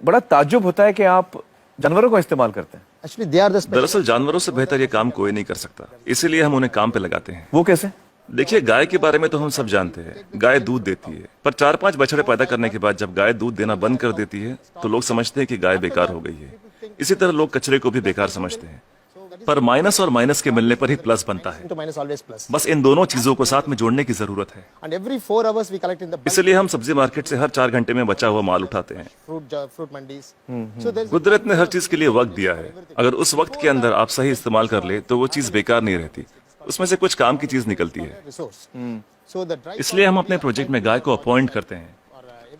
बड़ा ताज्जुब होता है कि आप जानवरों को इस्तेमाल करते हैं। Actually, they are the special. दरअसल जानवरों से बेहतर ये काम कोई नहीं कर सकता, इसीलिए हम उन्हें काम पे लगाते हैं। वो कैसे? देखिए, गाय के बारे में तो हम सब जानते हैं, गाय दूध देती है, पर 4-5 बछड़े पैदा करने के बाद जब गाय दूध देना बंद कर देती है तो लोग समझते हैं कि गाय बेकार हो गई है। इसी तरह लोग कचरे को भी बेकार समझते हैं, पर माइनस और माइनस के मिलने पर ही प्लस बनता है। To minus always plus. बस इन दोनों चीजों को साथ में जोड़ने की जरूरत है। And every 4 hours we collect in the bulk इसलिए हम सब्जी मार्केट से हर 4 घंटे में बचा हुआ माल उठाते हैं। fruit mandis. So there's कुदरत ने हर चीज के लिए वक्त दिया है, अगर उस वक्त के अंदर आप सही इस्तेमाल कर ले तो वो चीज बेकार नहीं रहती, उसमें से कुछ काम की चीज निकलती है। resource. So the dry इसलिए हम अपने प्रोजेक्ट में गाय को अपॉइंट करते हैं।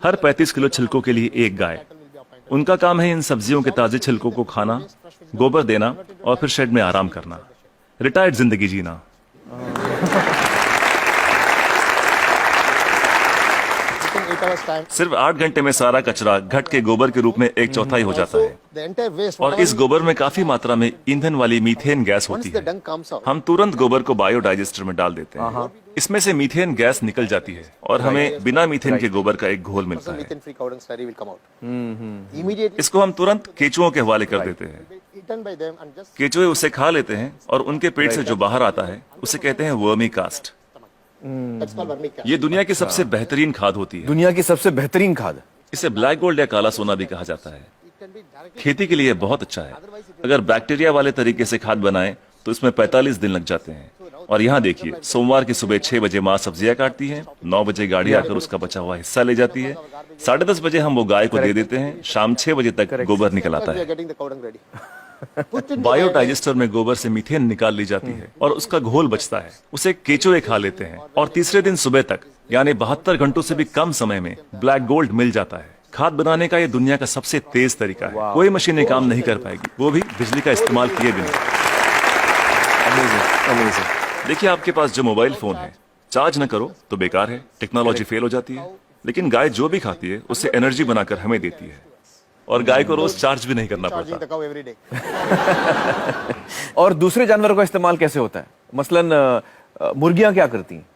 हर 35 किलो छिलकों के लिए एक गाय। उनका काम है इन सब्जियों के ताजे छिलकों को खाना, गोबर देना और फिर शेड में आराम करना, रिटायर्ड जिंदगी जीना। within 8 hours time, सिर्फ 8 घंटे में सारा कचरा घट के गोबर के रूप में 1/4 हो जाता है, the entire waste. और इस गोबर में काफी मात्रा में ईंधन वाली मीथेन गैस Once होती the है। dung comes out, हम तुरंत गोबर को बायोडाइजेस्टर में डाल देते हैं। इसमें से मीथेन गैस निकल जाती है और हमें बिना मीथेन के गोबर का एक घोल मिलता है। methane free cow dung slurry will come out. Immediately इसको हम तुरंत केचुओं के हवाले कर देते हैं। eaten by them and just केचुए उसे खा लेते हैं और उनके पेट से जो बाहर आता है उसे कहते हैं vermi cast. that's called vermicast. ये दुनिया की सबसे बेहतरीन खाद होती है। दुनिया की सबसे बेहतरीन खाद। इसे ब्लैक गोल्ड या काला सोना भी कहा जाता है। It can be directly खेती के लिए बहुत अच्छा है। अगर बैक्टीरिया वाले तरीके से खाद बनाएं तो इसमें 45 दिन लग जाते हैं। और यहाँ देखिए, सोमवार की सुबह 6 बजे माँ सब्जियां काटती है, 9 बजे गाड़ी आकर उसका बचा हुआ हिस्सा ले जाती है, 10:30 बजे हम वो गाय को दे देते हैं, शाम 6 बजे तक गोबर निकल आता we are है। getting the cow dung ready. Put in the biodigester में गोबर से मीथेन निकाल ली जाती है और उसका घोल बचता है, उसे केचुए खा लेते हैं और तीसरे दिन सुबह तक यानी 72 घंटों से भी कम समय में ब्लैक गोल्ड मिल जाता है। खाद बनाने का ये दुनिया का सबसे तेज तरीका है। कोई मशीनें काम नहीं कर पाएगी, वो भी बिजली का इस्तेमाल किए बिना। Amazing, amazing. देखिए, आपके पास जो मोबाइल फोन है, चार्ज न करो तो बेकार है, टेक्नोलॉजी फेल हो जाती है। लेकिन गाय जो भी खाती है उससे एनर्जी बनाकर हमें देती है, और गाय को रोज चार्ज भी नहीं करना charging पड़ता। the cow every day. और दूसरे जानवरों का इस्तेमाल कैसे होता है? मसलन मुर्गियां क्या करती हैं?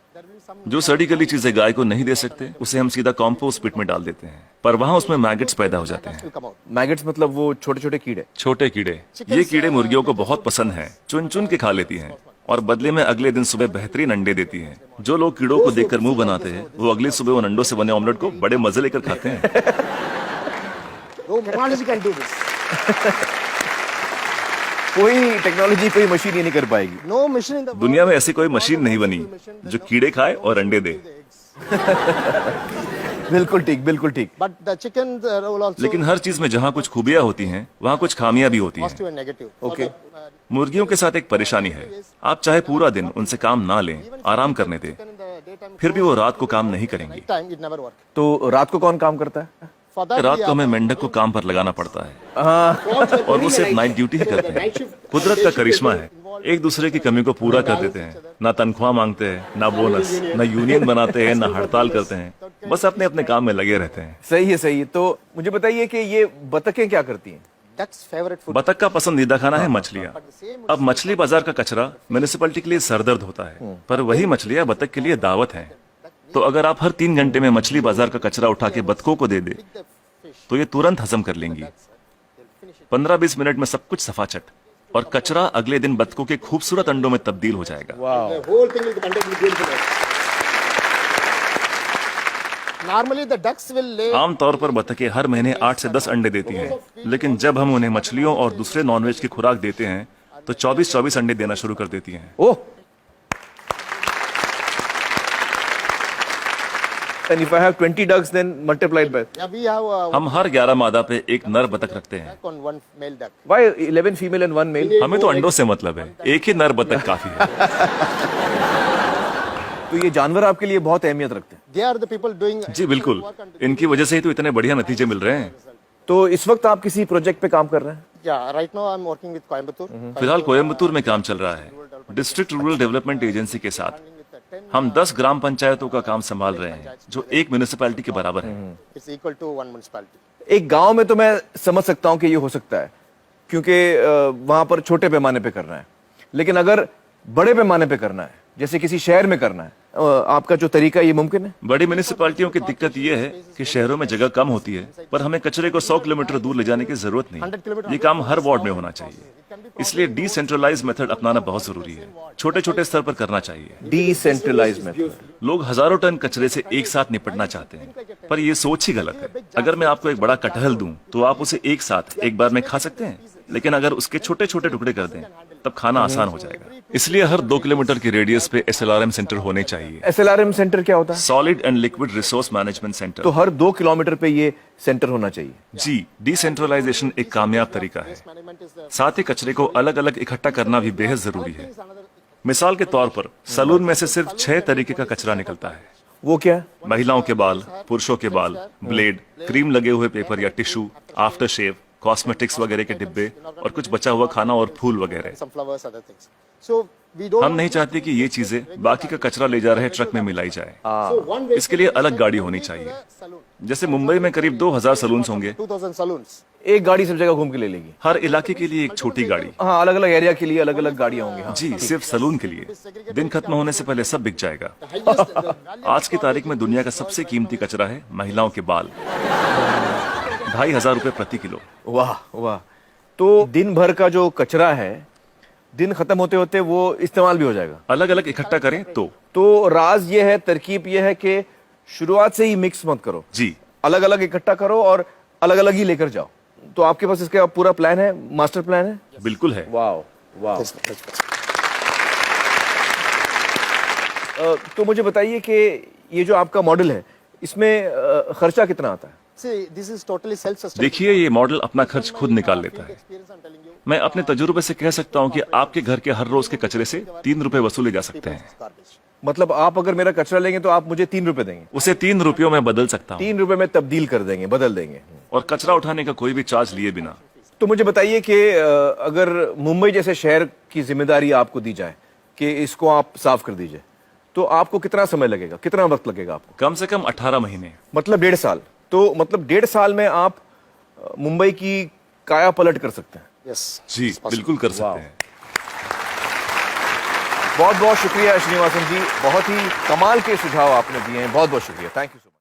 जो सड़ी गली चीजें गाय को नहीं दे सकते उसे हम सीधा कॉम्पोस्ट पिट में डाल देते हैं, पर वहां उसमें मैगेट्स पैदा हो जाते हैं। Will come out. मैगेट्स मतलब वो छोटे छोटे कीड़े। छोटे कीड़े, ये कीड़े मुर्गियों को बहुत पसंद हैं, चुन चुन के खा लेती हैं और बदले में अगले दिन सुबह बेहतरीन अंडे देती हैं। जो लोग कीड़ों को देखकर मुंह बनाते हैं वो अगली सुबह उन अंडों से बने ऑमलेट को बड़े मजे लेकर खाते हैं। No technology can do this. कोई टेक्नोलॉजी, कोई मशीन ये नहीं कर पाएगी। No machine in the world. दुनिया में ऐसी कोई मशीन नहीं बनी जो कीड़े खाए और अंडे दे। बिल्कुल ठीक, बिल्कुल ठीक। But the chicken will also लेकिन हर चीज में जहाँ कुछ खूबियां होती हैं वहाँ कुछ खामियां भी होती हैं। positive and negative. ओके। मुर्गियों के साथ एक परेशानी है, आप चाहे पूरा दिन उनसे काम ना लें, आराम करने दें, In the daytime, फिर भी वो रात को काम नहीं करेंगी। time it never work. तो रात को कौन काम करता है? For that रात we को are हमें मेंढक को काम पर लगाना पड़ता है हाँ, और वो सिर्फ नाइट ड्यूटी ही करते हैं। कुदरत का करिश्मा है, एक दूसरे की कमी को पूरा कर देते हैं। ना तनख्वाह मांगते हैं, ना बोनस, ना यूनियन बनाते हैं, ना हड़ताल करते हैं, बस अपने अपने काम में लगे रहते हैं। सही है, सही है। तो मुझे बताइए कि ये बतखें क्या करती हैं? duck's favorite food. बतख का पसंदीदा खाना है मछलियाँ। अब मछली बाजार का कचरा म्यूनिसिपैलिटी के लिए सरदर्द होता है, पर वही मछलियाँ बतख के लिए दावत हैं। तो अगर आप हर 3 घंटे में मछली बाजार का कचरा उठा के बतखों को दे दे तो ये तुरंत हजम कर लेंगी। 15-20 मिनट में सब कुछ सफाचट, और कचरा अगले दिन बतखों के खूबसूरत अंडों में तब्दील हो जाएगा। The whole thing will be contained with beautiful eggs. Normally the ducks will lay आमतौर पर बतखें हर महीने 8 से 10 अंडे देती हैं, लेकिन जब हम उन्हें मछलियों और दूसरे नॉनवेज की खुराक देते हैं तो 24-24 अंडे देना शुरू कर देती हैं। ओह, and if I have 20 ducks then multiplied by yeah, we have हम हर 11 मादा पे एक नर बतख रखते हैं। duck on one male duck. why 11 female and 1 male? हमें तो अंडों से मतलब है, एक ही नर बतख काफी है। तो ये जानवर आपके लिए बहुत अहमियत रखते हैं। They are the people doing जी बिल्कुल, इनकी वजह से ही तो इतने बढ़िया नतीजे मिल रहे हैं। तो इस वक्त आप किसी प्रोजेक्ट पे काम कर रहे हैं? yeah, right now I'm working with Coimbatore. फिलहाल कोयम्बतूर में काम चल रहा है, डिस्ट्रिक्ट रूरल डेवलपमेंट एजेंसी के साथ। हम 10 ग्राम पंचायतों का काम संभाल रहे हैं जो एक म्यूनिसिपैलिटी के बराबर है। It's equal to one municipality. एक गांव में तो मैं समझ सकता हूं कि ये हो सकता है, क्योंकि वहां पर छोटे पैमाने पे करना है। लेकिन अगर बड़े पैमाने पे करना है, जैसे किसी शहर में करना है, आपका जो तरीका है, ये मुमकिन है? बड़ी म्यूनिसिपैलिटियों की दिक्कत यह है कि शहरों में जगह कम होती है, पर हमें कचरे को 100 किलोमीटर दूर ले जाने की जरूरत नहीं। ये काम हर वार्ड में होना चाहिए, इसलिए डिसेंट्रलाइज मेथड अपनाना बहुत जरूरी है। छोटे छोटे स्तर पर करना चाहिए। Decentralize method. लोग हजारों टन कचरे से एक साथ निपटना चाहते हैं, पर ये सोच ही गलत है। अगर मैं आपको एक बड़ा कटहल दूं, तो आप उसे एक साथ एक बार में खा सकते हैं, लेकिन अगर उसके छोटे छोटे टुकड़े कर दें, तब खाना आसान हो जाएगा। इसलिए हर 2 किलोमीटर की रेडियस पे SLRM सेंटर होने चाहिए। SLRM सेंटर क्या होता है? Solid and liquid resource management centre. तो हर 2 किलोमीटर पे ये सेंटर होना चाहिए। जी, डिसेंट्रलाइजेशन एक कामयाब तरीका है। साथ ही कचरे को अलग अलग इकट्ठा करना भी बेहद जरूरी है। मिसाल के तौर पर सलून में से सिर्फ 6 तरीके का कचरा निकलता है। वो क्या? महिलाओं के बाल, पुरुषों के बाल, ब्लेड, क्रीम लगे हुए पेपर या टिश्यू, आफ्टर शेव, कॉस्मेटिक्स वगैरह के डिब्बे और कुछ बचा हुआ खाना और फूल वगैरह। Some flowers, other things. So we don't. हम नहीं चाहते कि ये चीजें बाकी का कचरा ले जा रहे ट्रक में मिलाई जाए। So one way इसके लिए अलग गाड़ी होनी चाहिए। saloon. जैसे मुंबई में करीब 2000 सलून्स होंगे, 2000 saloons. एक गाड़ी सब जगह घूम के ले लेगी। हर इलाके के लिए एक छोटी गाड़ी। हाँ, अलग अलग एरिया के लिए अलग अलग गाड़ियां होंगी। हाँ। जी, सिर्फ सलून के लिए। दिन खत्म होने से पहले सब बिक जाएगा। आज की तारीख में दुनिया का सबसे कीमती कचरा है महिलाओं के बाल। 2500 रुपए प्रति किलो। वाह वाह। तो दिन भर का जो कचरा है, दिन खत्म होते होते वो इस्तेमाल भी हो जाएगा। अलग अलग इकट्ठा करें तो राज ये है, तरकीब ये है कि शुरुआत से ही मिक्स मत करो। जी, अलग अलग इकट्ठा करो और अलग अलग ही लेकर जाओ। तो आपके पास इसका पूरा प्लान है, मास्टर प्लान है? बिल्कुल है। वाह वाह। Yes, yes. तो मुझे बताइए कि ये जो आपका मॉडल है, इसमें खर्चा कितना आता है? See, this is totally self-sustaining. देखिए, ये मॉडल अपना खर्च खुद निकाल लेता है। Experience, I'm telling you. मैं अपने तजुर्बे से कह सकता हूँ कि आपके घर के हर रोज के कचरे से 3 रुपए वसूले जा सकते हैं। Garbage. मतलब आप अगर मेरा कचरा लेंगे तो आप मुझे 3 रुपए देंगे? उसे 3 रुपयों में बदल सकता हूँ 3 रुपए में तब्दील कर देंगे, बदल देंगे। और कचरा उठाने का कोई भी चार्ज लिए बिना। तो मुझे बताइए कि अगर मुंबई जैसे शहर की जिम्मेदारी आपको दी जाए कि इसको आप साफ कर दीजिए, तो आपको कितना समय लगेगा, कितना वक्त लगेगा आपको? कम से कम 18 महीने। मतलब 1.5 साल। तो मतलब 1.5 साल में आप मुंबई की काया पलट कर सकते हैं। Yes. Ji, it's possible. बिल्कुल कर सकते हैं। बहुत बहुत शुक्रिया श्रीनिवासन जी, बहुत ही कमाल के सुझाव आपने दिए हैं। बहुत बहुत शुक्रिया। Thank you so much.